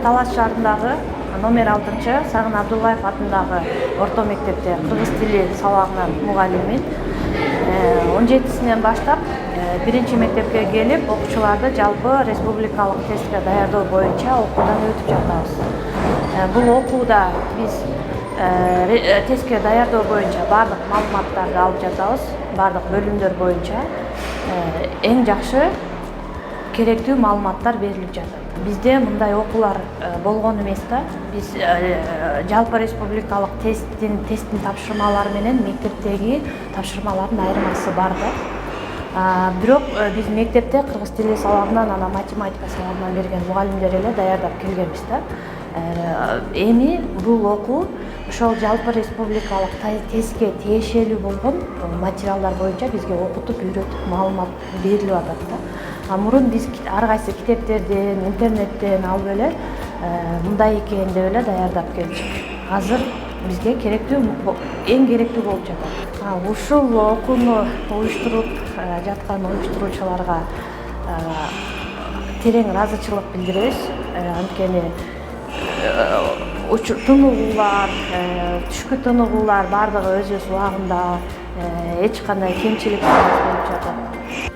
Талас шаарындагы номер 6 Сагын Абдуллаев атындагы орто мектепте кыргыз тили сабагынын мугалимин. 17-синен баштап биринчи мектепке келип, окуучуларды жалпы республикалык тестке даярдоо боюнча окуудан өтүп жатабыз. Бул окууда биз тестке даярдоо боюнча бардык маалыматтарды алып жатабыз, бардык бөлүмдөр боюнча эң жакшы керектүү маалыматтар берилип жатат. Бизде мындай окуулар болгон эмес да. Биз жалпы республикалык тесттин тапшырмалары менен мектептеги тапшырмалардын айырмасы бар да. Бирок биз мектепте кыргыз тили сабагынан, анан математика сабагынан берген мугалимдер эле даярдап келгенбиз да. Эми бул окуу ошол жалпы республикалык тестке тиешелүү болгон материалдар боюнча бизге окутуп, үйрөтүп, маалымат берилип атат да. Мурун биз ар кайсы китептерден, интернеттен алып эле мындай экен деп эле даярдап келчүк. Азыр бизге керектүү, эң керектүү болуп жатат. Ушул окууну уюштуруп жаткан уюштуруучуларга терең ыраазычылык билдиребиз. Анткени тыныгуулар, түшкү тыныгуулар бардыгы өз убагында, эч кандай кемчилик болуп жатат.